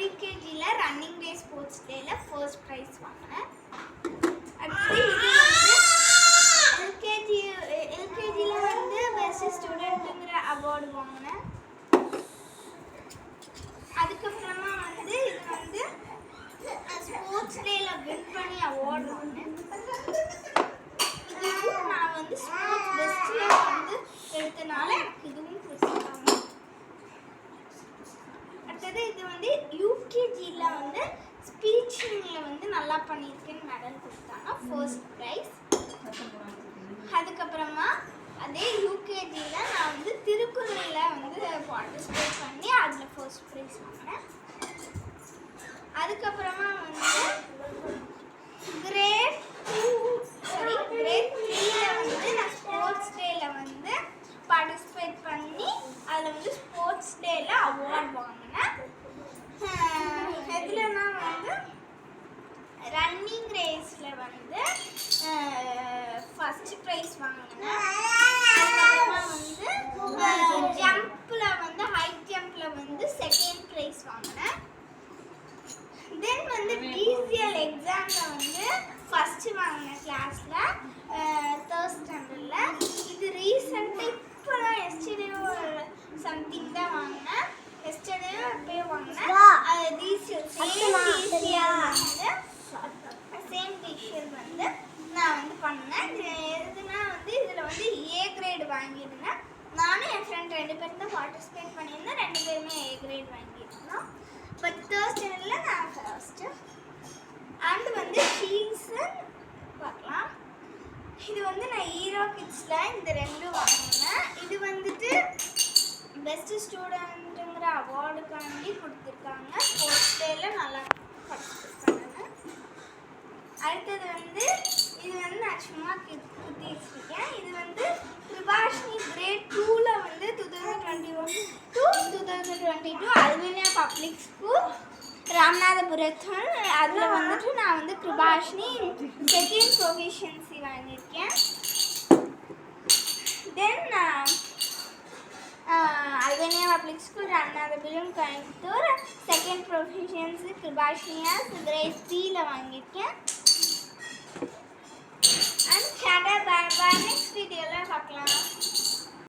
எல்கேஜியில் running race sports டேல first prize வாங்கினேன். அடுத்தது இது வந்து எல்கேஜியில் வந்து பெஸ்ட் ஸ்டூடெண்ட்டுங்கிற அவார்டு வாங்கினேன். அதுக்கப்புறமா வந்து இது வந்து ஸ்போர்ட்ஸ் டேல வின் பண்ணி அவார்டு வாங்கினேன். இதுவும் நான் வந்து ஸ்போர்ட்ஸ் பெஸ்ட்டில் வந்து எடுத்தனால எனக்கு இதுவும் கொடுத்துருக்காங்க. அடுத்தது இது வந்து யூகேஜியில் வந்து ஸ்பீச்சிங்கில் வந்து நல்லா பண்ணியிருக்கேன்னு மெடல் கொடுத்தாங்க, ஃபர்ஸ்ட் ப்ரைஸ். அதுக்கப்புறமா அதே யூகேஜியில் நான் வந்து திருக்குறளில் வந்து பார்ட்டிசிபேட் பண்ணி அதில் ஃபர்ஸ்ட் ப்ரைஸ் வாங்கினேன். அதுக்கப்புறமா வந்து கிரேட் 3ல் வந்து நான் ஸ்போர்ட்ஸ் டேல வந்து பார்ட்டிசிபேட் பண்ணி அதில் வந்து ஸ்போர்ட்ஸ் டேல அவார்ட் வாங்கினேன். எதுலனா வந்து ரன்னிங் ரேஸில் வந்து ஃபர்ஸ்ட் ப்ரைஸ் வாங்கினேன். அதுக்கப்புறமா வந்து ஜம்பில் வந்து ஹைட் ஜம்பில் வந்து செகண்ட் ப்ரைஸ் வாங்கினேன். தென் வந்து டிசிஎல் எக்ஸாமில் வந்து ஃபஸ்ட்டு வாங்கினேன் கிளாஸில், தேர்ட் ஸ்டாண்டர்டில். இது ரீசெண்டாக இப்போ தான் எஸ்டர்டே சம்திங் தான் வாங்கினேன். எஸ்டர்டே எப்போயே வாங்கினேன். அது டிசிஎல் சேம் டிசிஎல் வந்து நான் வந்து பண்ணேன். இது எதுனா வந்து இதில் வந்து ஏ கிரேடு வாங்கியிருந்தேன். நானும் என் ஃப்ரெண்ட் 2 பேரும் தான் பார்ட்டிசிபேட் பண்ணியிருந்தேன். 2 பேருமே ஏ கிரேட் வாங்கியிருந்தோம். பட் தேர்ட் ஸ்டாண்டர்டில் நான் ஃபர்ஸ்ட்டு. அண்ட் வந்து சீசன் பார்க்கலாம். இது வந்து நான் ஹீரோ கிட்ஸில் இந்த 2 வாங்கினேன். இது வந்துட்டு பெஸ்ட்டு ஸ்டூடெண்ட்டுங்கிற அவார்டுக்காண்டி கொடுத்துருக்காங்க. ஸ்போர்ட்ஸ் டேல நல்லா பார்ட்டிசிபேட் பண்ணேன். அடுத்தது வந்து இது வந்து நான் சும்மா குத்தி வச்சுருக்கேன். இது வந்து கிருபாஷினி கிரேட் 2ல் வந்து 2021 to 2022 அல்வேனியா பப்ளிக் ஸ்கூல் ராமநாதபுரத்தில். அதில் வந்துட்டு நான் வந்து கிருபாஷினி செகண்ட் ப்ரொஃபிஷியன்சி வாங்கியிருக்கேன். Then Alvenia public school Ramanathapuram Coimbatore second proficiency கிருபாஷினியா கிரேட் 3ல் வாங்கியிருக்கேன். And tata, bye bye. Next வீடியோவில் பார்க்கலாம்.